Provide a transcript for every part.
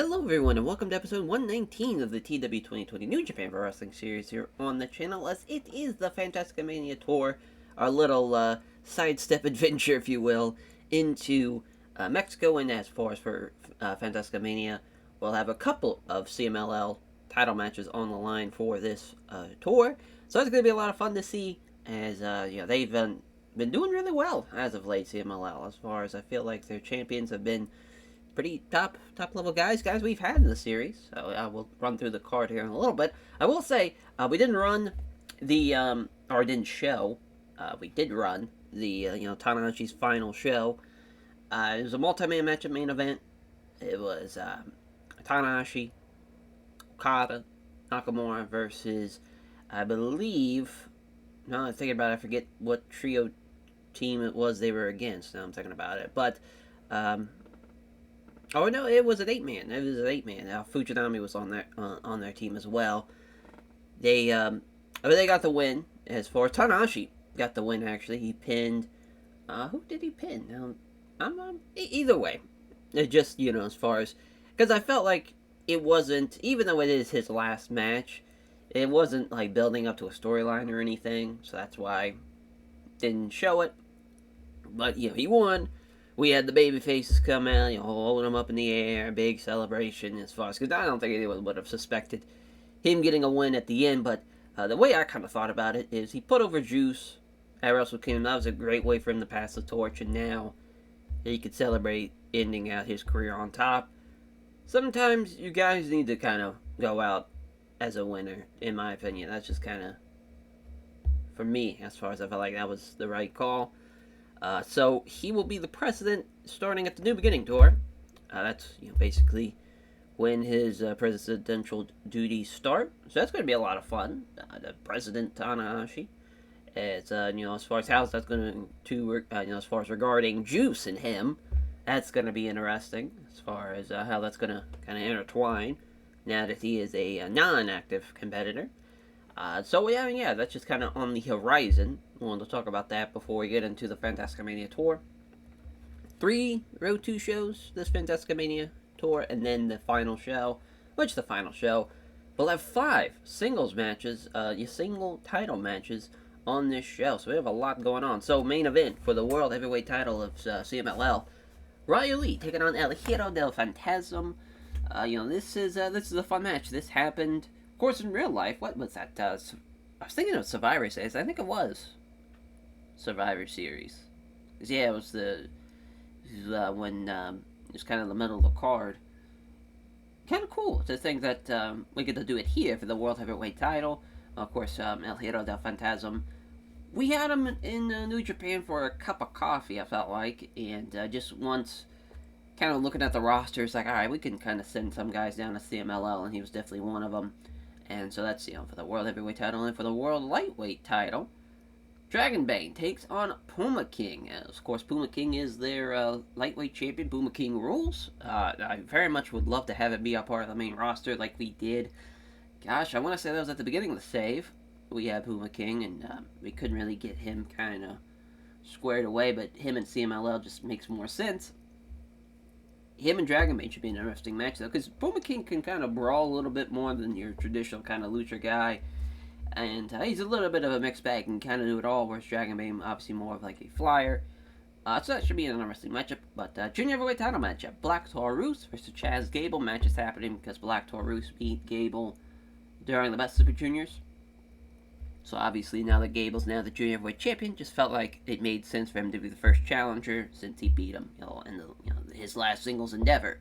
Hello everyone and welcome to episode 119 of the TEW 2020 New Japan Pro Wrestling series here on the channel, as it is the Fantastica Mania Tour, our little sidestep adventure, if you will, into Mexico. And as far as for Fantastica Mania, we'll have a couple of CMLL title matches on the line for this tour. So it's going to be a lot of fun to see, as they've been doing really well as of late, CMLL, as far as I feel like their champions have been pretty top level guys we've had in the series. So I will run through the card here in a little bit. I will say we didn't run the or didn't show. We did run the Tanahashi's final show. It was a multi-man match at main event. It was Tanahashi, Okada, Nakamura versus, I believe. Now I'm thinking about it, I forget what trio team it was they were against. Now I'm thinking about it, but. Oh no, it was an 8-man. It was an 8-man. Fujinami was on their team as well. They got the win. As far as Tanahashi got the win, actually, he pinned. Who did he pin? Now, either way, it just as far as, because I felt like it wasn't, even though it is his last match, it wasn't like building up to a storyline or anything. So that's why I didn't show it. But he won. We had the baby faces come out, holding them up in the air, big celebration as far as, because I don't think anyone would have suspected him getting a win at the end. But the way I kind of thought about it is he put over Juice at Wrestle Kingdom. That was a great way for him to pass the torch, and now he could celebrate ending out his career on top. Sometimes you guys need to kind of go out as a winner, in my opinion. That's just kind of, for me, as far as I felt like that was the right call. So he will be the president starting at the New Beginning Tour. That's basically when his presidential duties start. So that's going to be a lot of fun. The President Tanahashi, as as far as how that's going to as far as regarding Juice and him, that's going to be interesting. As far as how that's going to kind of intertwine now that he is a non-active competitor. So yeah, that's just kind of on the horizon. I wanted to talk about that before we get into the Fantastica Mania Tour. 3 Road 2 shows this Fantastica Mania Tour, and then the final show, which the final show will have 5 singles matches, single title matches on this show. So we have a lot going on. So main event for the World Heavyweight title of CMLL, Riley taking on El Hero del Phantasm. This is a fun match. This happened, of course, in real life. What was that? I was thinking of Survivor Series. I think it was Survivor Series. Yeah, it was when it was kind of the middle of the card. Kind of cool to think that we get to do it here for the World Heavyweight title. Of course, El Hero del Phantasm. We had him in New Japan for a cup of coffee, I felt like, and just once kind of looking at the roster, it's like, all right, we can kind of send some guys down to CMLL, and he was definitely one of them. And so that's, for the World Heavyweight title. And for the World Lightweight title, Dragonbane takes on Puma King. Of course, Puma King is their lightweight champion. Puma King rules. I very much would love to have it be a part of the main roster like we did. Gosh, I want to say that was at the beginning of the save. We had Puma King, and we couldn't really get him kind of squared away, but him and CMLL just makes more sense. Him and Dragonbane should be an interesting match, though, because Puma King can kind of brawl a little bit more than your traditional kind of lucha guy. And he's a little bit of a mixed bag and kind of do it all, whereas Dragonbane obviously more of like a flyer. So that should be an interesting matchup. But Junior Heavyweight title matchup, Black Taurus versus Chaz Gable. Match is happening because Black Taurus beat Gable during the Best Super Juniors. So obviously now that Gable's now the Junior Heavyweight champion, just felt like it made sense for him to be the first challenger since he beat him. In his last singles endeavor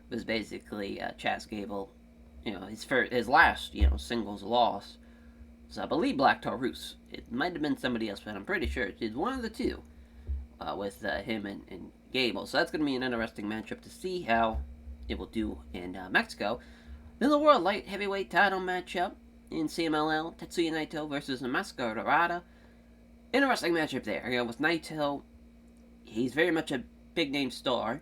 was basically Chaz Gable. His last singles loss. So I believe Black Taurus. It might have been somebody else, but I'm pretty sure it's one of the two with him and Gable. So that's going to be an interesting matchup to see how it will do in Mexico. Then the World Light Heavyweight title matchup in CMLL, Tetsuya Naito versus Namaska Dorada. Interesting matchup there. With Naito, he's very much a big name star.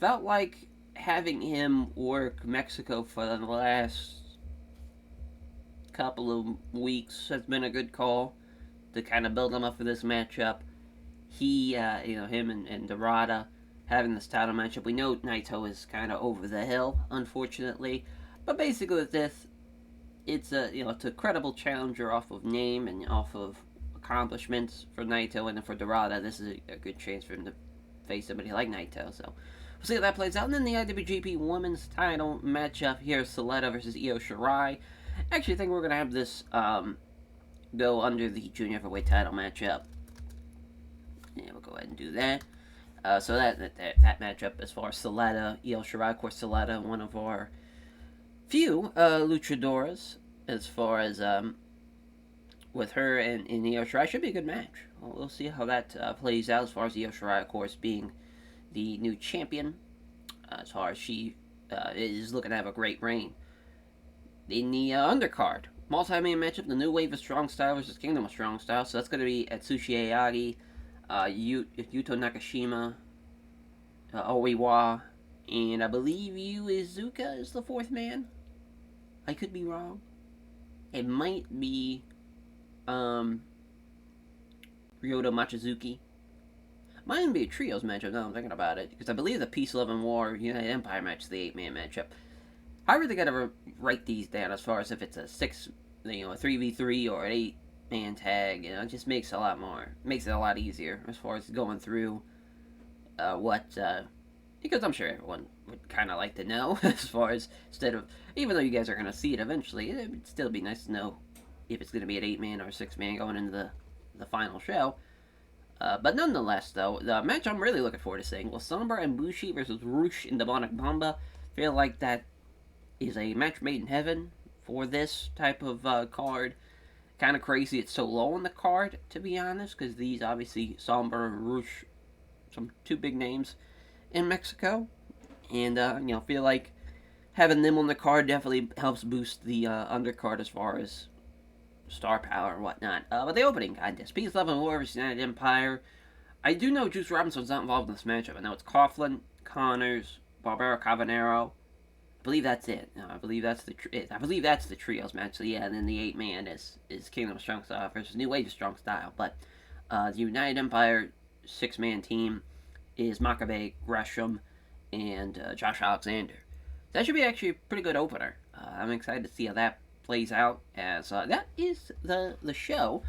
Felt like having him work Mexico for the last couple of weeks has been a good call to kind of build him up for this matchup. He, him and Dorada having this title matchup. We know Naito is kind of over the hill, unfortunately, but basically with this, it's a it's a credible challenger off of name and off of accomplishments for Naito, and then for Dorada, this is a good chance for him to face somebody like Naito. So we'll see how that plays out. And then the IWGP Women's Title matchup here: Saletta versus Io Shirai. I actually think we're gonna have this go under the Junior Heavyweight Title matchup. Yeah, we'll go ahead and do that. So that matchup as far as Saletta, Io Shirai, of course, Saletta, one of our few luchadoras as far as with her and Io Shirai should be a good match. We'll see how that plays out as far as Io Shirai, of course, being the new champion. As far as she is looking to have a great reign. In the undercard, multi-man matchup, the New Wave of Strong Style versus Kingdom of Strong Style. So that's going to be Atsushi Aoyagi, Yuto Nakashima, Oiwa, and I believe Yu Iizuka is the fourth man. I could be wrong. It might be Ryoto Machizuki. Might even be a trios matchup now I'm thinking about it, because I believe the Peace, Love, and War United Empire match is the 8-man matchup. However, they gotta write these down as far as if it's a 3v3 or an 8-man tag. It just makes it a lot easier as far as going through because I'm sure everyone would kind of like to know as far as even though you guys are gonna see it eventually, it'd still be nice to know if it's gonna be an 8-man or 6-man going into the final show. But nonetheless, though, the match I'm really looking forward to seeing was Sombra and Bushi versus Rush and Demonic Bomba. Feel like that is a match made in heaven for this type of card. Kind of crazy it's so low on the card, to be honest, because these, obviously, Sombra and Rush, some two big names in Mexico. And, feel like having them on the card definitely helps boost the undercard as far as star power and whatnot. But the opening contest, Peace, Love, and War versus United Empire. I do know Juice Robinson's not involved in this matchup. I know it's Coughlin, Connors, Barbaro Cavanero. I believe that's it. I believe that's the trios match. So yeah, and then the 8-man is Kingdom of Strong Style versus New Wave of Strong Style. But the United Empire 6-man team is Makabe, Gresham, and Josh Alexander. That should be actually a pretty good opener. I'm excited to see how that plays out, as that is the show.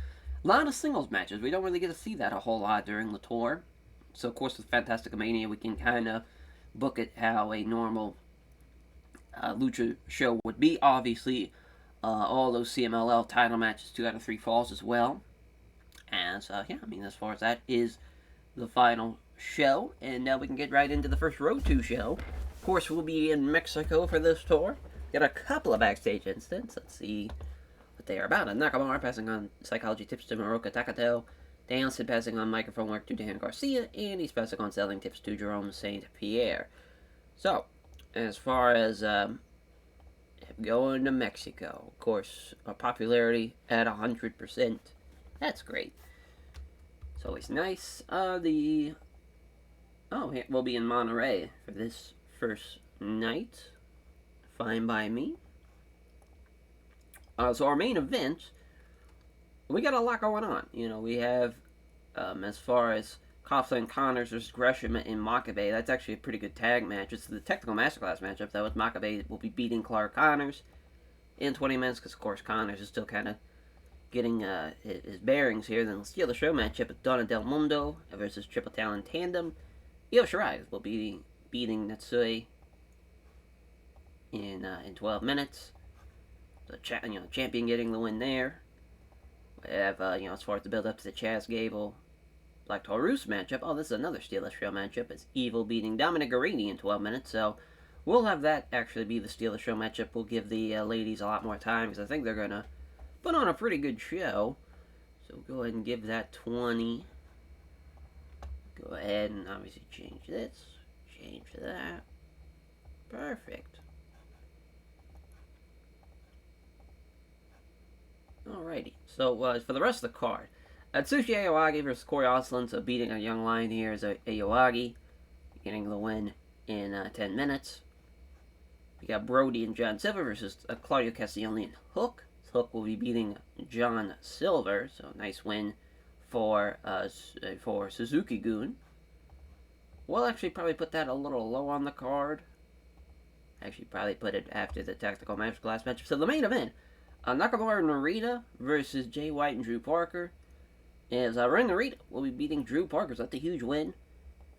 A lot of singles matches. We don't really get to see that a whole lot during the tour. So of course with Fantastica Mania we can kind of book it how a normal lucha show would be. Obviously all those CMLL title matches, 2 out of 3 falls as well. And as far as that is the final show, and now we can get right into the first Road 2 show. Of course, we'll be in Mexico for this tour. Got a couple of backstage incidents. Let's see what they are about. Nakamura passing on psychology tips to Moroka Takato. Danielson passing on microphone work to Dan Garcia. And he's passing on selling tips to Jerome St. Pierre. So, as far as going to Mexico, of course, popularity at 100%. That's great. It's always nice. We'll be in Monterey for this first night. Fine by me. So our main event, we got a lot going on. We have, as far as Coughlin, Connors versus Gresham and Makabe, that's actually a pretty good tag match. It's the technical masterclass matchup, though, with Makabe will be beating Clark Connors in 20 minutes, because, of course, Connors is still kind of getting his bearings here. Then the Steal the Show matchup with Donna Del Mundo versus Triple Talent Tandem. Io Shirai will be beating Natsui in 12 minutes. The champion getting the win there. We have, as far as the build up to the Chaz Gable Black Taurus matchup. Oh, this is another Steel Show matchup. It's Evil beating Dominic Garrini in 12 minutes. So we'll have that actually be the Steel Show matchup. We'll give the ladies a lot more time, because I think they're going to put on a pretty good show. So go ahead and give that 20. Go ahead and obviously change this. Change that. Perfect. Alrighty. So for the rest of the card, Atsushi Aoyagi versus Corey Ostlund. So beating a young lion here is Aoyagi, getting the win in 10 minutes. We got Brody and John Silver versus Claudio Castiglione and Hook. Hook will be beating John Silver. So nice win for Suzuki Gun. we'll actually probably put that a little low on the card. Actually, probably put it after the Tactical Masterclass match. So the main event, Nakamura and Narita versus Jay White and Drew Parker. Is Ren Narita will be beating Drew Parker. So that's a huge win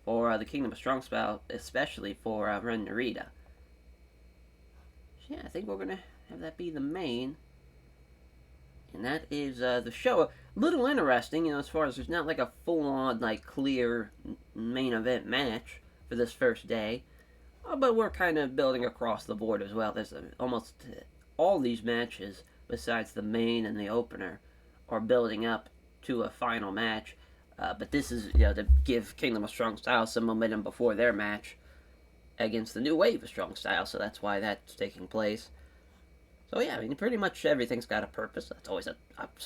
for the Kingdom of Strong Style, especially for Ren Narita. So yeah, I think we're gonna have that be the main. And that is the show. A little interesting, as far as there's not like a full-on, like, clear main event match for this first day. But we're kind of building across the board as well. There's almost all these matches, besides the main and the opener, are building up to a final match. But this is, to give Kingdom of Strong Style some momentum before their match against the new wave of Strong Style. So that's why that's taking place. So yeah, I mean, pretty much everything's got a purpose. That's always a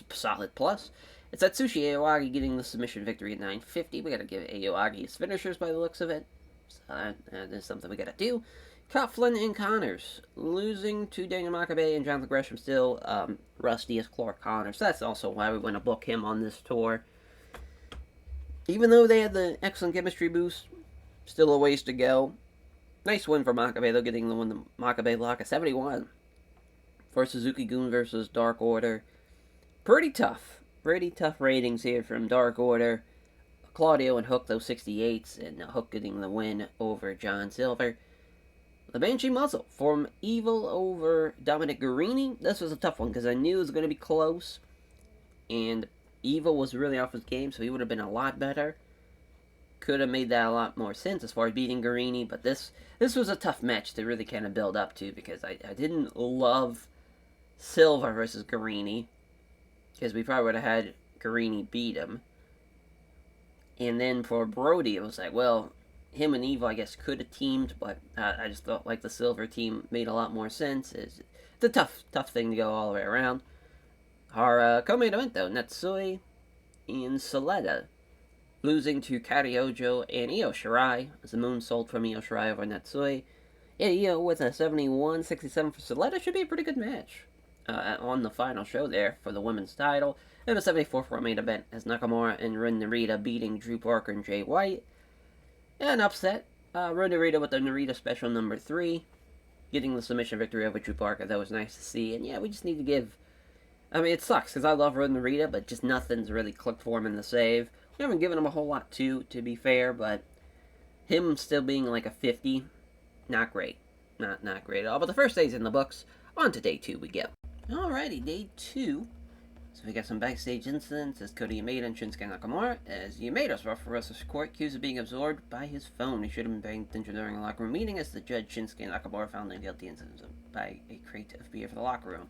solid plus. It's Atsushi Aoyagi getting the submission victory at 9:50. We gotta give Aoyagi his finishers by the looks of it. So that is something we gotta do. Coughlin and Connors losing to Daniel Makabe and Jonathan Gresham, still rusty as Clark Connors. So that's also why we want to book him on this tour. Even though they had the excellent chemistry boost, still a ways to go. Nice win for Makabe, though, getting the Makabe lock at 71. For Suzuki-gun versus Dark Order. Pretty tough ratings here from Dark Order. Claudio and Hook, those 68s, and Hook getting the win over John Silver. The Banshee Muzzle from Evil over Dominic Guarini. This was a tough one because I knew it was going to be close. And Evil was really off his game, so he would have been a lot better. Could have made that a lot more sense as far as beating Guarini, but this was a tough match to really kind of build up to because I didn't love Silva versus Guarini because we probably would have had Guarini beat him. And then for Brody, it was like, well, him and Evil, I guess, could have teamed, but I just felt like the Silver team made a lot more sense. It's a tough thing to go all the way around. Our co-main event, though, Natsui and Saletta losing to Kariojo and Io Shirai as the moonsault from Io Shirai over Natsui. Yeah, Io with a 71-67 for Saletta should be a pretty good match on the final show there for the women's title. And a 74 for our main event as Nakamura and Ren Narita beating Drew Parker and Jay White. And upset, Ren Narita with the Narita special number 3, getting the submission victory over Drew Parker. That was nice to see. And yeah, we just need to give... I mean, it sucks because I love Ren Narita, but just nothing's really clicked for him in the save. We haven't given him a whole lot to be fair, but him still being like a 50, not great. Not great at all. But the first day's in the books. On to day 2 we go. Alrighty, day 2. So we got some backstage incidents as Kota Yamada and Shinsuke Nakamura. As Yamada's brought for Russell's court, accused of being absorbed by his phone. He should have been paying attention during a locker room meeting as the judge Shinsuke Nakamura found him guilty by a crate of beer for the locker room.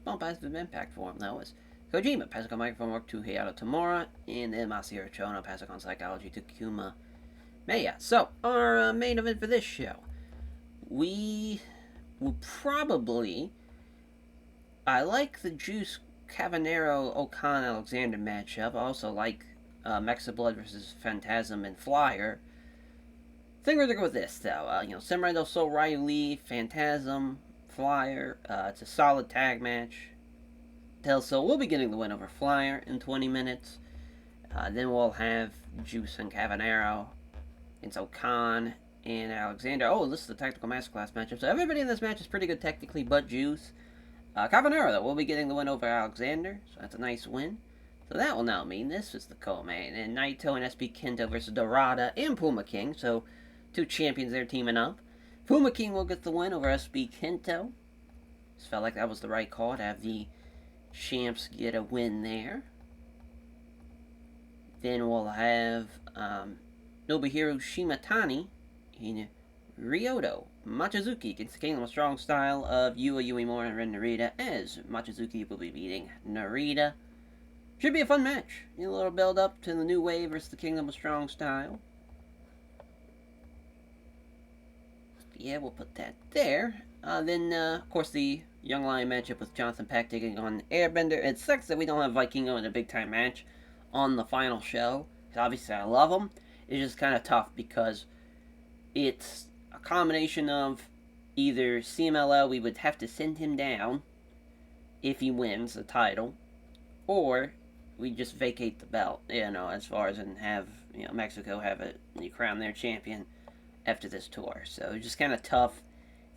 Small positive impact for him, though, as Kojima passing on microphone work to Hayato Tamura, and then Masahiro Chono passing on psychology to Kuma Maya. So, our main event for this show. We will probably... I like the Juice Cavanero Okan Alexander matchup. I also like Mexa Blood versus Phantasm and Flyer. I think we're going to go with this, though. Samurai del Sol, Ryu Lee, Phantasm, Flyer. It's a solid tag match. Del Sol will be getting the win over Flyer in 20 minutes. Then we'll have Juice and Cavanero. It's Okan and Alexander. Oh, this is the Tactical Masterclass matchup. So everybody in this match is pretty good technically, but Juice. Cavanero, though, will be getting the win over Alexander, so that's a nice win. So that will now mean this is the co-main, and Naito and SB Kento versus Dorada and Puma King, so 2 champions there teaming up. Puma King will get the win over SB Kento. Just felt like that was the right call to have the champs get a win there. Then we'll have Nobuhiro Shimatani in Ryoto Machizuki against the Kingdom of Strong Style of Yua Uemura and Ren Narita, as Machizuki will be beating Narita. Should be a fun match. A little build up to the new wave versus the Kingdom of Strong Style. Yeah, we'll put that there. Then, of course, the Young Lion matchup with Jonathan Pack taking on Airbender. It sucks that we don't have Vikingo in a big time match on the final show. Obviously, I love him. It's just kind of tough because it's a combination of either CMLL, we would have to send him down if he wins the title, or we just vacate the belt, you know, as far as and have, you know, Mexico have it, you crown their champion after this tour. So it was just kind of tough.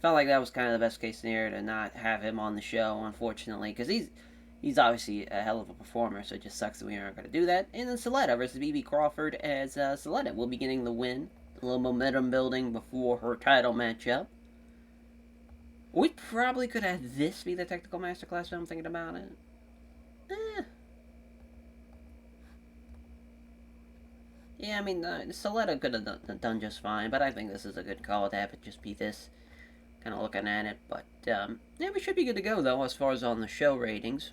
Felt like that was kind of the best case scenario to not have him on the show, unfortunately, because he's obviously a hell of a performer. So it just sucks that we aren't going to do that. And then Saletta versus BB Crawford, as Saletta will be getting the win. A little momentum building before her title matchup. We probably could have this be the technical masterclass. When I'm thinking about it. Yeah, I mean, Saletta could have done just fine, but I think this is a good call to have it just be this. Kind of looking at it, but yeah, we should be good to go though as far as on the show ratings.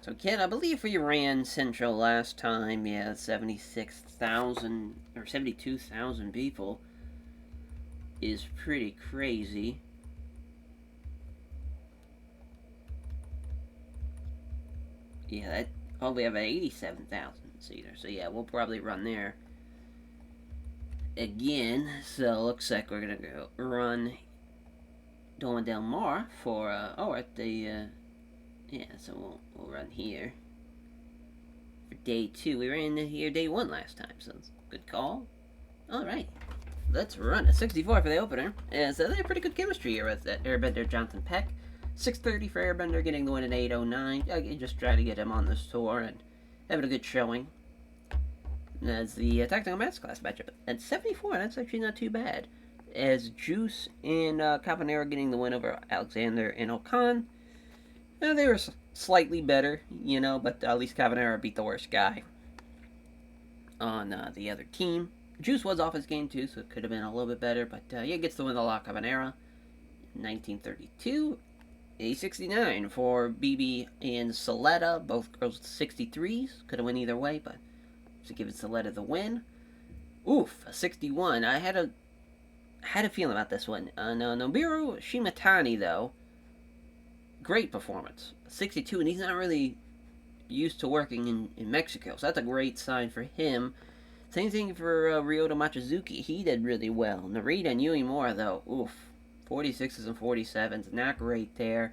So, Ken, I believe we ran Central last time. Yeah, 76,000 or 72,000 people is pretty crazy. Yeah, that. Oh, we have an 87,000 seater. So yeah, we'll probably run there again. So looks like we're gonna go run Doma Del Mar for at the yeah. So we'll run here for day 2. We ran here day 1 last time, so it's a good call. All right, let's run a 64 for the opener. And so they have pretty good chemistry here with Airbender Jonathan Peck. 630 for Airbender, getting the win at 809. I just try to get him on this tour and having a good showing. As the Tactical Masterclass matchup at 74, that's actually not too bad. As Juice and Cabanero getting the win over Alexander and Okan. They were slightly better, you know, but at least Cabanero beat the worst guy on the other team. Juice was off his game too, so it could have been a little bit better, but yeah, gets the win a lot, Cabanero. 1932. A 69 for BB and Saletta, both girls 63s. Could have went either way, but to give Saletta the win. Oof, a 61. I had a feeling about this one. No, Nobiru Shimatani though, great performance. 62, and he's not really used to working in Mexico, so that's a great sign for him. Same thing for Ryota Machizuki. He did really well. Narita and Uemura though, oof. 46s and 47s, not great there.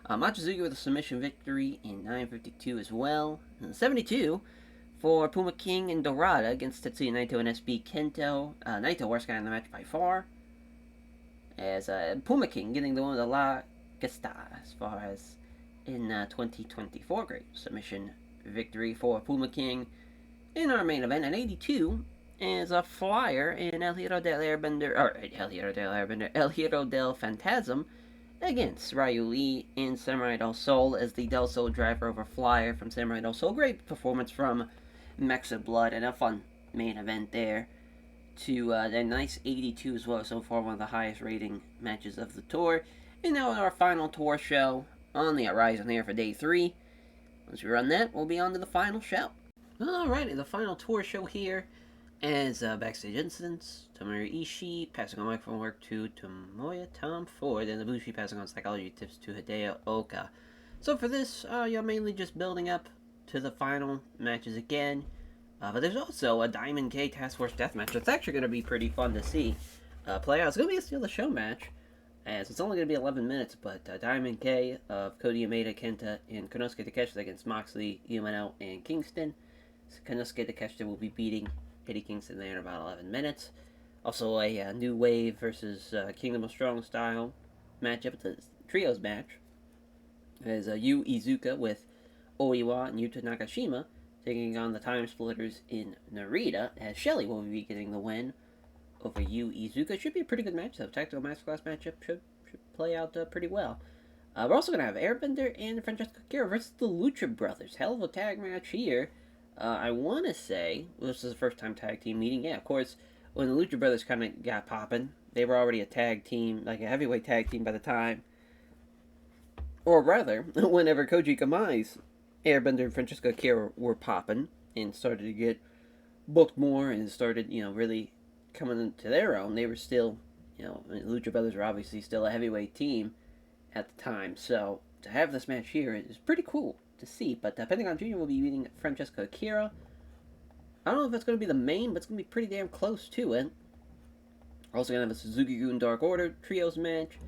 Machizuki with a submission victory in 9:52 as well. And 72 for Puma King and Dorada against Tetsuya Naito and SB Kento. Naito, worst guy in the match by far. As Puma King getting the one with the La Gesta as far as in 2024. Great submission victory for Puma King. In our main event at 82, is a flyer in El Hero del Phantasm against Ryu Lee in Samurai Del Sol as the Del Sol driver over flyer from Samurai Del Sol. Great performance from Mexa Blood and a fun main event there. To a nice 82 as well, so far one of the highest rating matches of the tour. And now our final tour show on the horizon here for day 3. Once we run that, we'll be on to the final show. Alrighty, the final tour show here. As backstage incidents, Tomohiro Ishii passing on microphone work to Tomoya Tom Ford, and Ibushi passing on psychology tips to Hideo Oka. So for this, you're mainly just building up to the final matches again. But there's also a Diamond K Task Force Deathmatch that's actually going to be pretty fun to see play out. It's going to be a Steal the Show match, as it's only going to be 11 minutes, but Diamond K of Cody Yamada, Kenta, and Konosuke Takeshita against Moxley, Umino, and Kingston. So Konosuke Takeshita will be beating Eddie Kingston there in about 11 minutes. Also a New Wave versus Kingdom of Strong style matchup. It's a trios match. As Yu Iizuka with Oiwa and Yuta Nakashima taking on the Time Splitters in Narita, as Shelly will be getting the win over Yu Iizuka. Should be a pretty good match, though. Tactical Masterclass matchup should play out pretty well. We're also going to have Airbender and Francesco Kira versus the Lucha Brothers. Hell of a tag match here. I want to say, this is the first time tag team meeting. Yeah, of course, when the Lucha Brothers kind of got popping, they were already a tag team, like a heavyweight tag team by the time. Or rather, whenever Koji Kamai's Airbender and Francesco Akira were popping and started to get booked more and started, really coming into their own, they were still, Lucha Brothers were obviously still a heavyweight team at the time. So to have this match here is pretty cool to see. But Pentagon Jr. will be beating Francesco Akira. I don't know if that's going to be the main, but it's going to be pretty damn close to it. We're also going to have a Suzuki Gun Dark Order Trios match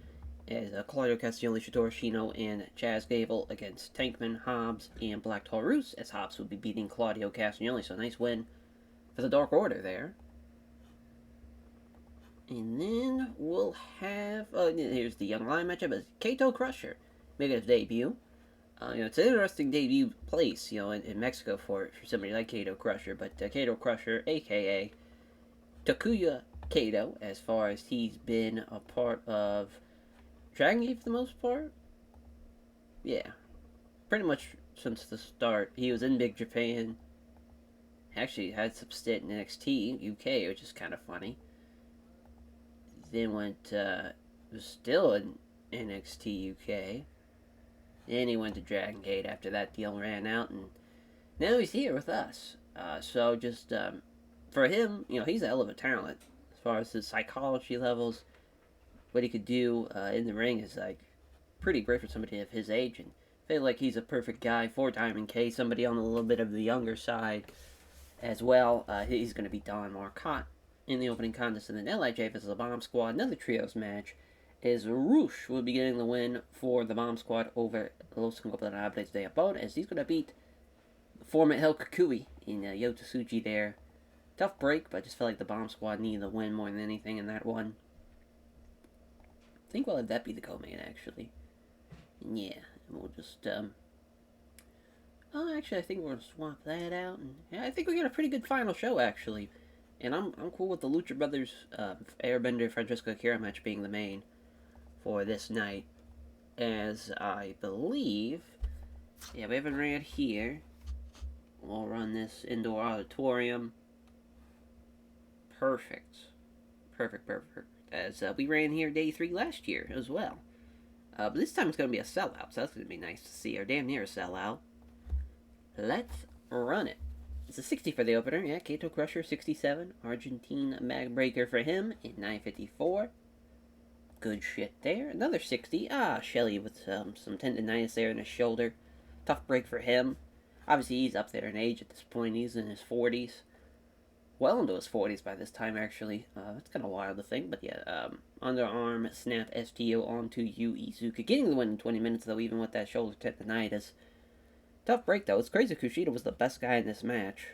as Claudio Castagnoli, Satoru Shino, and Chaz Gable against Tankman, Hobbs, and Black Taurus, as Hobbs would be beating Claudio Castagnoli. So nice win for the Dark Order there. And then we'll have, here's the Young Lion matchup, as Kato Crusher making his debut. It's an interesting debut place, in Mexico for somebody like Kato Crusher, but Kato Crusher, aka Takuya Kato, as far as he's been a part of Dragon Gate for the most part. Yeah, pretty much since the start. He was in Big Japan. Actually, had some stint in NXT UK, which is kind of funny. Then was still in NXT UK. Then he went to Dragon Gate after that deal ran out, and now he's here with us. So just for him, he's a hell of a talent as far as his psychology levels. What he could do in the ring is like pretty great for somebody of his age, and I feel like he's a perfect guy for Diamond K. Somebody on a little bit of the younger side as well. He's going to be Don Marcotte in the opening contest, and then LIJ versus the Bomb Squad. Another trios match is Roosh will be getting the win for the Bomb Squad over Los Ingobernables de Japón, as he's going to beat the former El Kukui in Yota Tsuji there. Tough break, but I just felt like the Bomb Squad needed the win more than anything in that one. I think we'll have that be the co-main, actually. Yeah, and we'll just, actually, I think we're going to swap that out, and yeah, I think we got a pretty good final show, actually. And I'm cool with the Lucha Brothers, Airbender, Francesco Akira match being the main for this night, as I believe, yeah, we haven't ran here. We'll run this indoor auditorium. Perfect. As we ran here day 3 last year as well. But this time it's going to be a sellout, so that's going to be nice to see, or damn near a sellout. Let's run it. It's a 60 for the opener, yeah, Kato Crusher, 67. Argentine Mag Breaker for him in 954. Good shit there. Another 60. Shelly with some tendonitis there in his shoulder. Tough break for him. Obviously, he's up there in age at this point. He's in his 40s. Well into his 40s by this time, actually. That's kind of wild to think, but yeah. Underarm snap STO onto Yu Izuka. Getting the win in 20 minutes, though, even with that shoulder tendonitis. Tough break, though. It's crazy Kushida was the best guy in this match.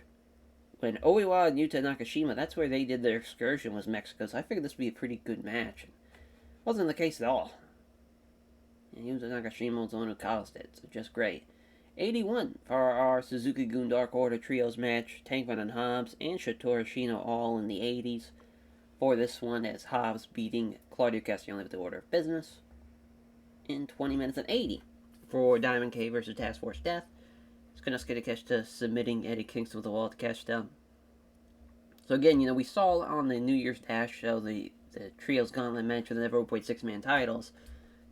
When Oiwa and Yuta Nakashima, that's where they did their excursion, was Mexico, so I figured this would be a pretty good match. Wasn't the case at all. And Yuta Nakashima was the one who caused it, so just great. 81 for our Suzuki-gun Dark Order Trios match. Tankman and Hobbs and Satoru Shino all in the 80s for this one, as Hobbs beating Claudio Castagnoli with the Order of Business in 20 minutes and 80 for Diamond K versus Task Force Death. Konosuke Takeshita submitting Eddie Kingston with the wall to Takeshita. So again, we saw on the New Year's Dash show the Trios Gauntlet match for the Never Openweight 6-man titles.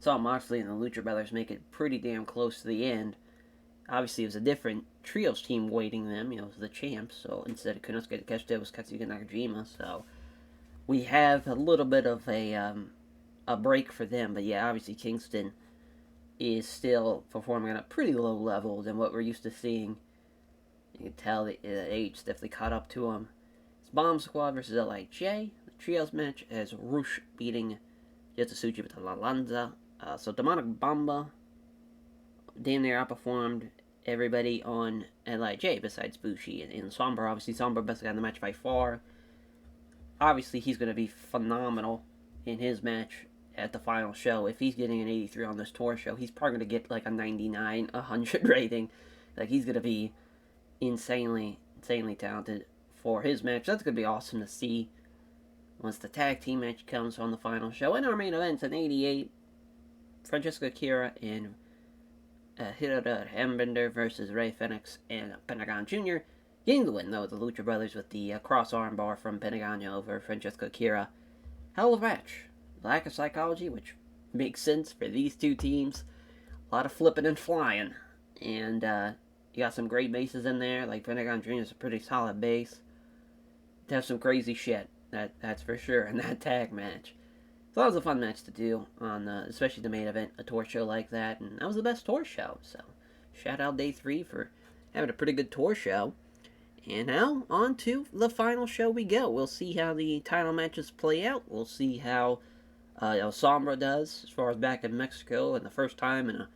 Saw Moxley and the Lucha Brothers make it pretty damn close to the end. Obviously, it was a different Trios team waiting them, it was the champs. So instead of Konosuke Takeshita, it was Katsuhiko Nakajima. So we have a little bit of a break for them. But yeah, obviously Kingston is still performing on a pretty low level than what we're used to seeing. You can tell the age definitely caught up to him. It's Bomb Squad versus LIJ. The Trios match as Roosh beating Yotsusuji with the La Lanza. So Demonic Bamba damn near outperformed everybody on LIJ besides Bushi and Sombra. Obviously, Sombra best guy in the match by far. Obviously, he's going to be phenomenal in his match at the final show. If he's getting an 83 on this tour show, he's probably going to get like a 99, 100 rating. Like, he's going to be insanely talented for his match. That's going to be awesome to see once the tag team match comes on the final show. And our main event's an 88. Francesco Akira and Hiroda Hambender versus Ray Fenix and Pentagon Jr. Getting the win, though, the Lucha Brothers with the cross arm bar from Pentagon over Francesco Akira. Hell of a match. Lack of psychology, which makes sense for these two teams. A lot of flipping and flying. And you got some great bases in there. Like Pentagon Jr. is a pretty solid base. To have some crazy shit. That's for sure in that tag match. So that was a fun match to do on, especially the main event, a tour show like that. And that was the best tour show. So shout out Day 3 for having a pretty good tour show. And now, on to the final show we go. We'll see how the title matches play out. We'll see how El Sombra does, as far as back in Mexico, and the first time in a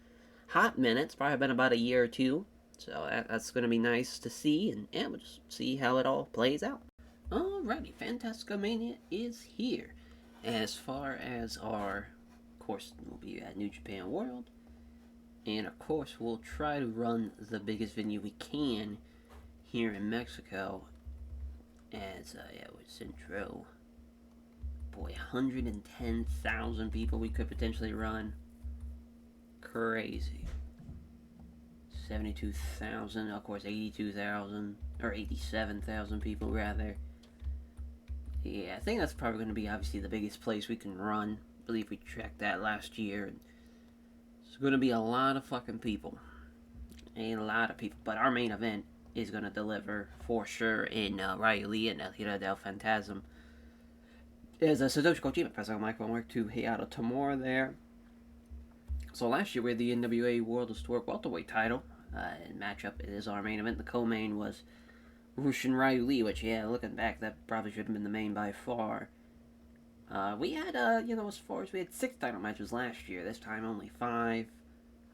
hot minute. It's probably been about a year or two. So that's going to be nice to see, and yeah, we'll just see how it all plays out. Alrighty, Fantastica Mania is here. As far as our, of course, we'll be at New Japan World, and of course, we'll try to run the biggest venue we can here in Mexico. As yeah, with Centro, boy, 110,000 people we could potentially run. Crazy. 72,000, of course, 82,000, or 87,000 people, rather. Yeah, I think that's probably going to be, obviously, the biggest place we can run. I believe we checked that last year. It's going to be a lot of fucking people. A lot of people. But our main event is going to deliver, for sure, in Ryu Lee and El Hira del Phantasm. There's a Satoshi Kojima pressing on microphone work to Heiharu Tamura there. So last year we had the NWA World Historic Welterweight title matchup. It is our main event. The co-main was Rushin Ryu Lee, which, yeah, looking back, that probably should have been the main by far. We had, as far as we had 6 title matches last year. This time only 5.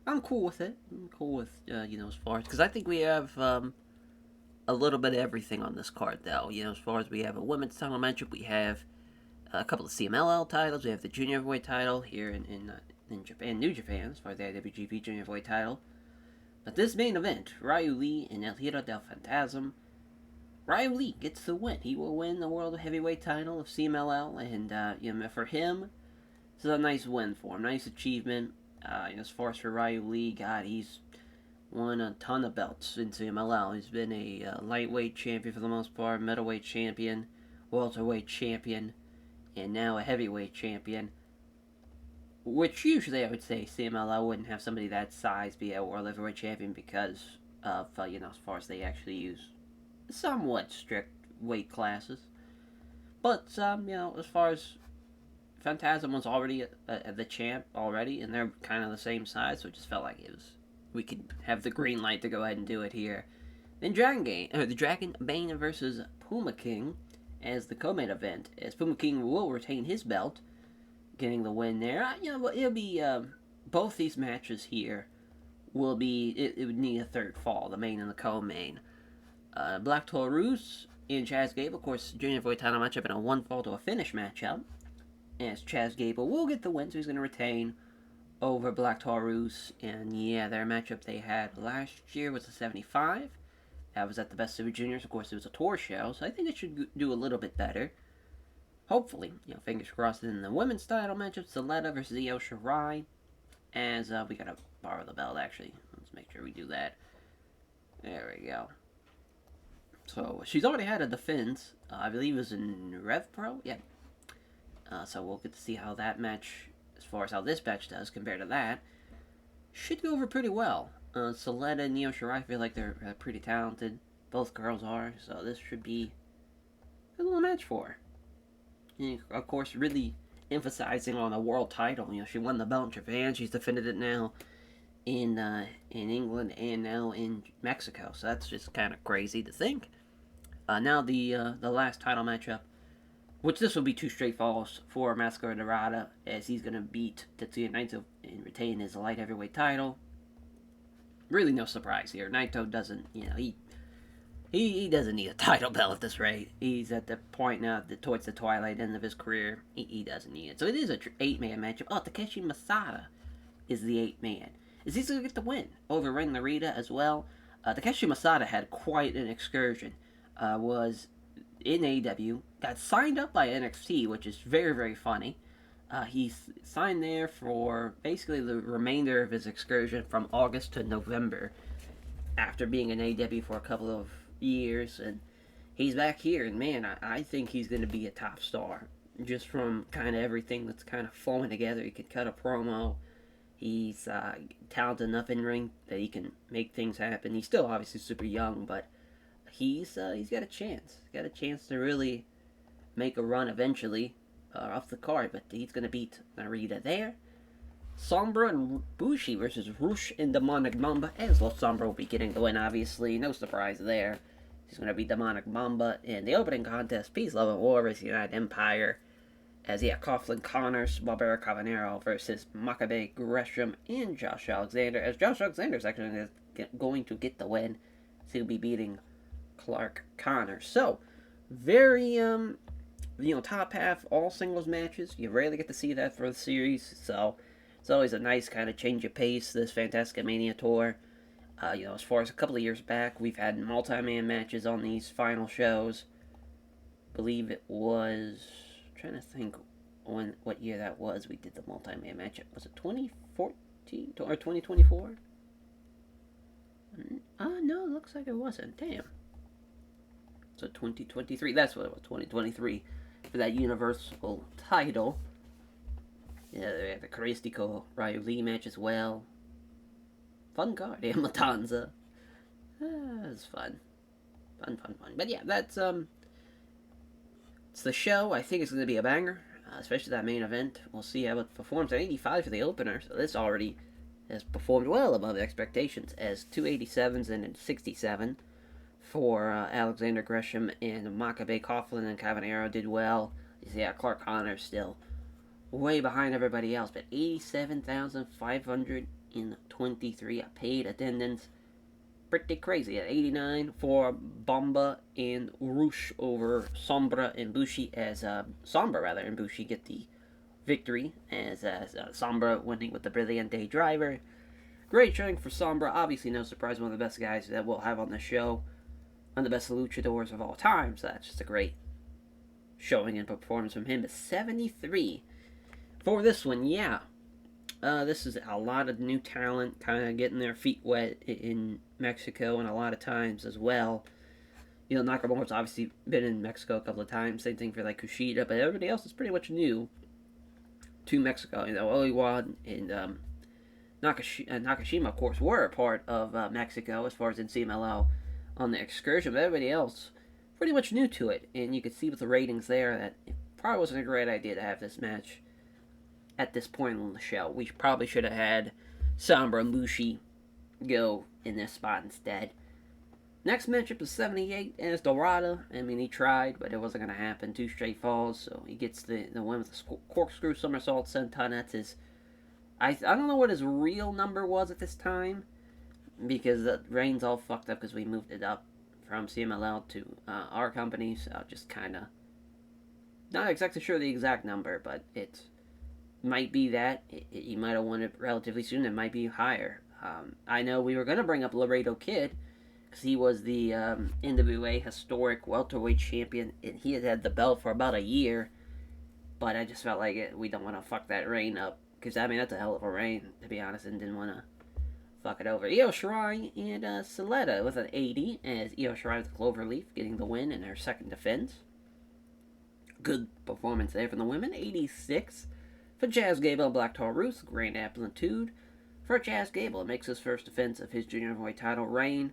I'm cool with it. I'm cool with, as far as, because I think we have a little bit of everything on this card, though. As far as we have a women's title matchup, we have a couple of CMLL titles. We have the junior heavyweight title here in Japan, New Japan, as far as the IWGP Junior Heavyweight title. But this main event, Ryu Lee and El Hira del Phantasm, Ryu Lee gets the win. He will win the World Heavyweight title of CMLL, and for him, this is a nice win for him, nice achievement. As far as for Ryu Lee, God, he's won a ton of belts in CMLL. He's been a lightweight champion for the most part, middleweight champion, welterweight champion, and now a heavyweight champion. Which usually I would say CMLL wouldn't have somebody that size be a world heavyweight champion because of, as far as they actually use somewhat strict weight classes. But, as far as Phantasm was already the champ already, and they're kind of the same size, so it just felt like we could have the green light to go ahead and do it here. Then the Dragon Bane versus Puma King as the co-main event, as Puma King will retain his belt, getting the win there. It'll be, both these matches here will be, it would need a third fall, the main and the co-main. Black Taurus and Chaz Gable, of course, junior heavyweight title matchup and a 1-fall to a finish matchup. As Chaz Gable will get the win, so he's going to retain over Black Taurus. And yeah, their matchup they had last year was a 75. That was at the Best of Juniors. Of course, it was a tour show, so I think it should do a little bit better. Hopefully, fingers crossed. In the women's title matchup, Saletta versus Io Shirai. As we gotta borrow the belt, actually. Let's make sure we do that. There we go. So she's already had a defense. I believe it was in Rev Pro. Yeah. So we'll get to see how that match, as far as how this match does compared to that, should go over pretty well. Saletta and Io Shirai feel like they're pretty talented. Both girls are, so this should be a little match for her. And of course, really emphasizing on a world title. She won the belt in Japan. She's defended it now in England and now in Mexico. So that's just kind of crazy to think. Now the last title matchup, which this will be 2 straight falls for Mascara Dorada, as he's going to beat Tetsuya Naito and retain his light heavyweight title. Really no surprise here. Naito doesn't, he doesn't need a title belt at this rate. He's at the point now towards the twilight end of his career. He doesn't need it. So it is a 8-man matchup. Oh, Takeshi Masada is the 8-man. Is he going to get the win over Ren Narita as well? Takeshi Masada had quite an excursion. Was in AEW, got signed up by NXT, which is very, very funny. He signed there for basically the remainder of his excursion from August to November after being in AEW for a couple of years, and he's back here, and man, I think he's going to be a top star, just from kind of everything that's kind of flowing together. He could cut a promo. He's talented enough in ring that he can make things happen. He's still obviously super young, but he's got a chance. He's got a chance to really make a run eventually off the card, but he's going to beat Narita there. Sombra and Bushi versus Rush and Demonic Mamba, as well Sombra will be getting the win, obviously. No surprise there. He's going to beat Demonic Mamba in the opening contest. Peace, Love, and War versus United Empire. As Coughlin Connors, Barbara Cavanero versus Makabe Gresham and Josh Alexander. As Josh Alexander is actually going to get the win, so he'll be beating Clark Connors. So, very top half all singles matches. You rarely get to see that for the series, so it's always a nice kind of change of pace. This Fantastica Mania tour. As far as a couple of years back, we've had multi-man matches on these final shows. I believe it was, I'm trying to think what year that was. We did the multi-man match. Was it 2014 or 2024? No, it looks like it wasn't. Damn. So 2023. That's what it was. 2023 for that Universal title. Yeah, they have the Caristico Ryu Lee match as well. Fun card. And Matanza. It was fun. Fun. But yeah, that's it's the show. I think it's going to be a banger, especially that main event. We'll see how it performs. At 85 for the opener, so this already has performed well above expectations, as 287s and 67 for Alexander Gresham and Makabe Coughlin and Cavanero did well. Clark Connors still way behind everybody else, but 87,523 paid attendance. Pretty crazy. At 89 for Bomba and Urush over Sombra and Bushi, as Sombra and Bushi get the victory, as Sombra winning with the Brilliante driver. Great showing for Sombra. Obviously, no surprise, one of the best guys that we'll have on the show. One of the best luchadors of all time, so that's just a great showing and performance from him. But 73 for this one, yeah. This is a lot of new talent kind of getting their feet wet in Mexico, and a lot of times as well. Nakamura's obviously been in Mexico a couple of times. Same thing for like Kushida, but everybody else is pretty much new to Mexico. Oliwan and Nakashima, of course, were a part of Mexico as far as in CMLL on the excursion, but everybody else pretty much new to it. And you could see with the ratings there that it probably wasn't a great idea to have this match at this point on the show. We probably should have had Sombra and Bushi go in this spot instead. Next matchup is 78, and it's Dorada. I mean, he tried, but it wasn't going to happen. 2 straight falls, so he gets the win with the corkscrew somersault senton. That's his... I don't know what his real number was at this time, because the reign's all fucked up because we moved it up from CMLL to our company, so just kind of... Not exactly sure the exact number, but it might be that. He might have won it relatively soon. It might be higher. I know we were going to bring up Laredo Kid, because he was the NWA historic welterweight champion, and he had had the belt for about a year, but I just felt like we don't want to fuck that reign up, because, I mean, that's a hell of a reign, to be honest, and didn't want to fuck it over. Io Shirai and Saletta with an 80, as Io Shirai with the Cloverleaf getting the win in her second defense. Good performance there from the women. 86 for Jazz Gable, Black Taurus, great amplitude for Jazz Gable. It makes his first defense of his junior heavyweight title reign.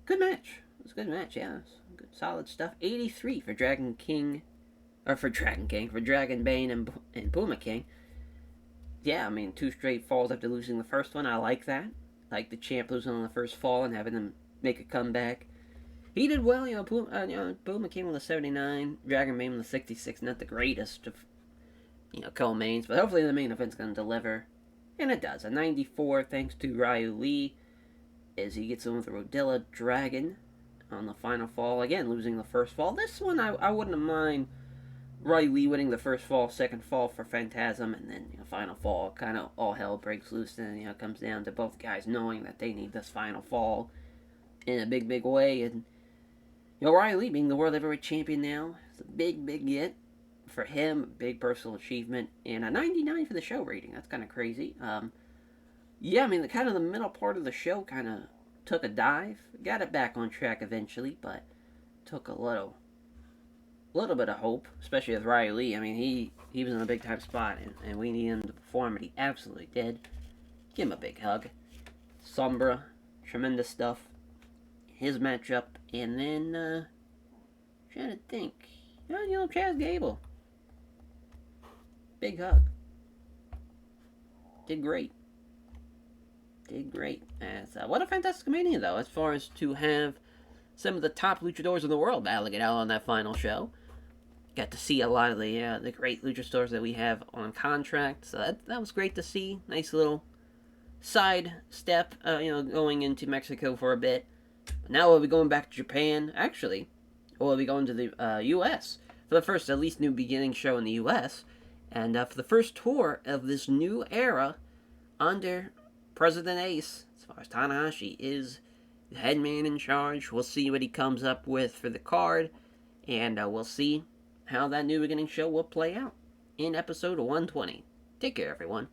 Good match. It was a good match, yeah. Good, solid stuff. 83 for Dragon Bane and Puma King. Yeah, I mean, 2 straight falls after losing the first one. I like that. I like the champ losing on the first fall and having him make a comeback. He did well, Puma King with a 79, Dragon Bane with a 66. Not the greatest of, co-mains, but hopefully the main event's going to deliver. And it does. A 94 thanks to Ryu Lee, as he gets in with the Rodilla Dragon on the final fall. Again, losing the first fall. This one, I wouldn't mind Ryu Lee winning the first fall, second fall for Phantasm, and then final fall. Kind of all hell breaks loose, and it comes down to both guys knowing that they need this final fall in a big, big way. And Ryu Lee being the World Heavyweight Champion now, it's a big, big get for him. Big personal achievement, and a 99 for the show rating. That's kind of crazy. Yeah, I mean, the middle part of the show kind of took a dive. Got it back on track eventually, but took a little bit of hope, especially with Ryu Lee. I mean, he was in a big time spot, and we need him to perform, and he absolutely did. Give him a big hug. Sombra, tremendous stuff. His matchup, and then trying to think, Chaz Gable. Big hug. Did great. What a fantastic Mania, though, as far as to have some of the top luchadors in the world battling it out on that final show. Got to see a lot of the great luchadors that we have on contract, so that was great to see. Nice little side step, going into Mexico for a bit. Now we'll be going back to Japan. Actually, we'll be going to the U.S. for the first, at least, new beginning show in the U.S. And for the first tour of this new era under President Ace, as far as Tanahashi is the head man in charge. We'll see what he comes up with for the card, and we'll see how that new beginning show will play out in episode 120. Take care, everyone.